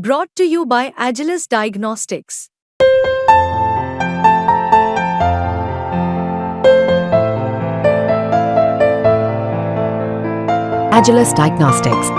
Brought to you by Agilus Diagnostics. Agilus Diagnostics.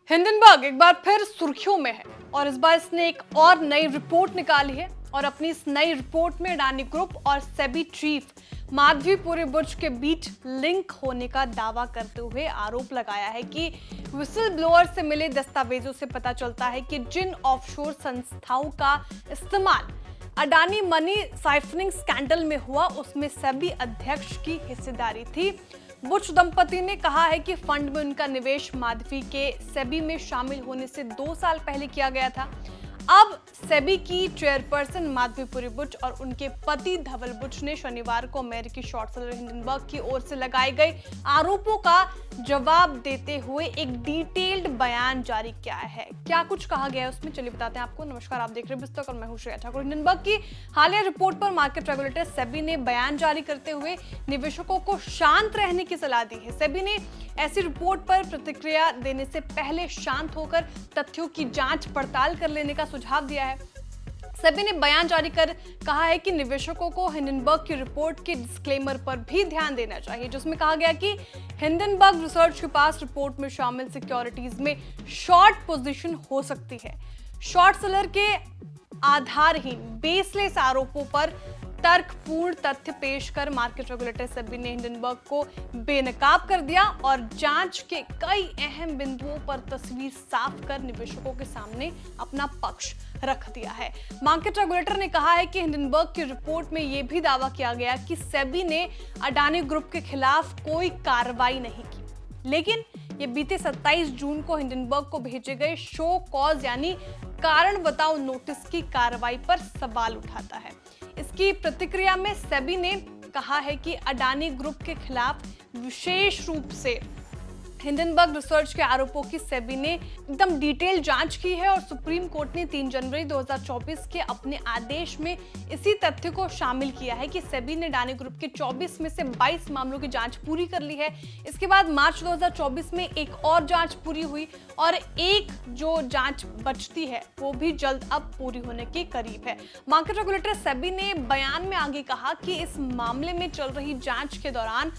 Hindenburg एक बार फिर सुर्खियों में है और इस बार इसने एक और नई रिपोर्ट निकाली है और अपनी इस नई रिपोर्ट में अडानी ग्रुप और सेबी चीफ माधवीपुरी बुच के बीच लिंक होने का दावा करते हुए आरोप लगाया है कि विसल ब्लोअर से मिले दस्तावेजों से पता चलता है कि जिन ऑफशोर संस्थाओं का इस्तेमाल अडानी मनी साइफनिंग स्कैंडल में हुआ उसमें सेबी अध्यक्ष की हिस्सेदारी थी। बुच दंपति ने कहा है कि फंड में उनका निवेश माधवी के सेबी में शामिल होने से 2 साल पहले किया गया था। अब सेबी की चेयरपर्सन माधवीपुरी बुच और उनके पति धवल बुच ने शनिवार को अमेरिकी शॉर्ट सेलर हिंडनबर्ग की ओर से लगाए गए आरोपों का जवाब देते हुए एक डिटेल्ड बयान जारी किया है। क्या कुछ कहा गया है उसमें, चलिए बताते हैं आपको। नमस्कार, आप देख रहे हैं बिस्तक और मैं हूं श्रेया ठाकुर। हिंडनबर्ग की हालिया रिपोर्ट पर मार्केट रेगुलेटर सेबी ने बयान जारी करते हुए निवेशकों को शांत रहने की सलाह दी है। सेबी ने ऐसी रिपोर्ट पर प्रतिक्रिया देने से पहले शांत होकर तथ्यों की जांच पड़ताल कर लेने का सुझाव दिया है। सेबी ने बयान जारी कर कहा है कि निवेशकों को हिंडनबर्ग की रिपोर्ट के डिस्क्लेमर पर भी ध्यान देना चाहिए, जिसमें कहा गया कि हिंडनबर्ग रिसर्च के पास रिपोर्ट में शामिल सिक्योरिटीज में शॉर्ट पोजीशन हो सकती है। शॉर्ट सेलर के आधारहीन बेसलेस आरोपों पर तर्कपूर्ण तथ्य पेश कर मार्केट रेगुलेटर सेबी ने हिंडनबर्ग को बेनकाब कर दिया और जांच के कई अहम बिंदुओं पर तस्वीर साफ कर निवेशकों के सामने अपना पक्ष रख दिया है। मार्केट रेगुलेटर ने कहा है कि हिंडनबर्ग की रिपोर्ट में यह भी दावा किया गया कि सेबी ने अडानी ग्रुप के खिलाफ कोई कार्रवाई नहीं की, लेकिन ये बीते 27 जून को हिंडनबर्ग को भेजे गए शो कॉज यानी कारण बताओ नोटिस की कार्रवाई पर सवाल उठाता है। इसकी प्रतिक्रिया में सेबी ने कहा है कि अडानी ग्रुप के खिलाफ विशेष रूप से हिंडनबर्ग रिसर्च के आरोपों की सेबी ने एकदम डिटेल जांच की है और सुप्रीम कोर्ट ने 3 जनवरी 2024 के अपने आदेश में इसी तथ्य को शामिल किया है कि सेबी ने अडानी ग्रुप के 24 में से 22 मामलों की जांच पूरी कर ली है। इसके बाद मार्च 2024 में एक और जांच पूरी हुई और एक जो जांच बचती है वो भी जल्द अब पूरी होने के करीब है। मार्केट रेगुलेटर सेबी ने बयान में आगे कहा कि इस मामले में चल रही जांच के दौरान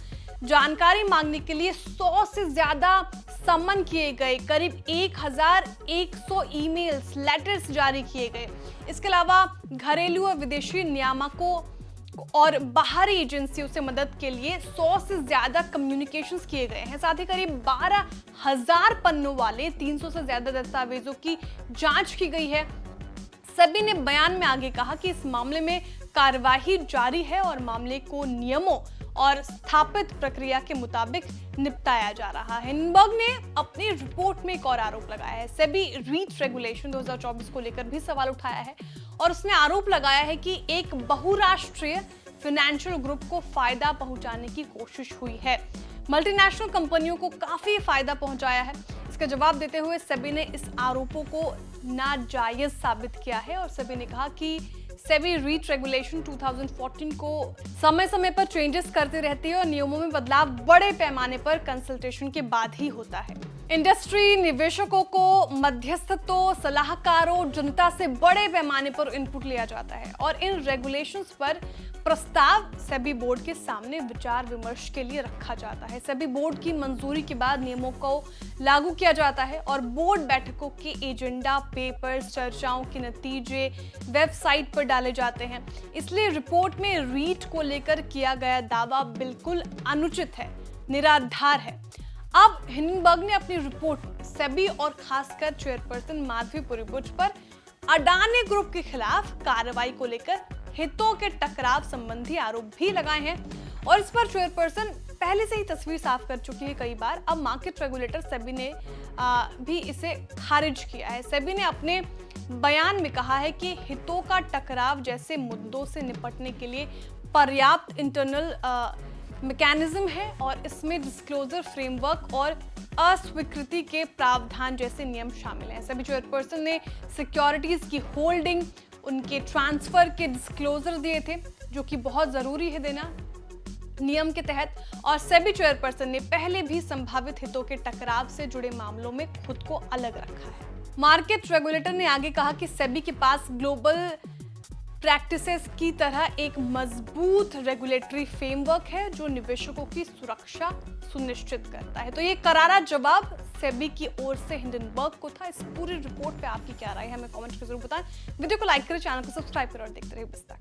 जानकारी मांगने के लिए 100 से ज्यादा सम्मन किए गए, करीब 1100 ईमेल्स, लेटर्स जारी किए गए। इसके अलावा घरेलू और विदेशी नियामकों और बाहरी एजेंसियों से मदद के लिए 100 से ज्यादा कम्युनिकेशंस किए गए हैं। साथ ही करीब 12,000 पन्नों वाले 300 से ज्यादा दस्तावेजों की जांच की गई है। सेबी ने बयान में आगे कहा कि इस मामले में कार्यवाही जारी है और मामले को नियमों और स्थापित प्रक्रिया के मुताबिक निपटाया जा रहा है। हिंडनबर्ग ने अपनी रिपोर्ट में एक और आरोप लगाया है। सेबी रीच रेगुलेशन 2024 को लेकर भी सवाल उठाया है और उसने आरोप लगाया है कि एक बहुराष्ट्रीय फाइनेंशियल ग्रुप को फायदा पहुंचाने की कोशिश हुई है। मल्टीनेशनल कंपनियों को काफी फायदा पहुंचाया है। इसका जवाब देते हुए सेबी ने इस आरोपों को नाजायज साबित किया है और सेबी ने कहा कि सेबी रीच रेगुलेशन 2014 को समय समय पर चेंजेस करती रहती है और नियमों में बदलाव बड़े पैमाने पर कंसल्टेशन के बाद ही होता है। इंडस्ट्री, निवेशकों को, मध्यस्थों, सलाहकारों, जनता से बड़े पैमाने पर इनपुट लिया जाता है और इन रेगुलेशंस पर प्रस्ताव सेबी बोर्ड के सामने विचार विमर्श के लिए रखा जाता है। सेबी बोर्ड की मंजूरी के बाद नियमों को लागू किया जाता है और बोर्ड बैठकों के एजेंडा, पेपर्स, चर्चाओं के नतीजे वेबसाइट पर डाले जाते हैं। इसलिए रिपोर्ट में रीट को लेकर किया गया दावा बिल्कुल अनुचित है, निराधार है। अब हिंडनबर्ग ने अपनी रिपोर्ट में सेबी और खासकर चेयरपर्सन माधवीपुरी बुच पर अडानी ग्रुप के खिलाफ कार्रवाई को लेकर हितों के टकराव संबंधी आरोप भी लगाए हैं और इस पर चेयरपर्सन पहले से ही तस्वीर साफ कर चुकी है कई बार। अब मार्केट रेगुलेटर सेबी ने भी इसे खारिज किया है। सेबी ने अपने बयान में कहा है कि हितों का टकराव जैसे मुद्दों से निपटने के लिए पर्याप्त इंटरनल मैकेनिज्म है और इसमें डिस्क्लोजर फ्रेमवर्क और अस्वीकृति के प्रावधान जैसे नियम शामिल हैं। सेबी चेयरपर्सन ने सिक्योरिटीज की होल्डिंग, उनके ट्रांसफर के डिस्क्लोजर दिए थे, जो कि बहुत जरूरी है देना नियम के तहत, और सेबी चेयरपर्सन ने पहले भी संभावित हितों के टकराव से जुड़े मामलों में खुद को अलग रखा है। मार्केट रेगुलेटर ने आगे कहा कि सेबी के पास ग्लोबल प्रैक्टिसेस की तरह एक मजबूत रेगुलेटरी फ्रेमवर्क है जो निवेशकों की सुरक्षा सुनिश्चित करता है। तो ये करारा जवाब सेबी की ओर से हिंडनबर्ग को था। इस पूरी रिपोर्ट पे आपकी क्या राय है, हमें कमेंट में जरूर बताएं। वीडियो को लाइक करें, चैनल को सब्सक्राइब करें और देखते रहिए बस तक।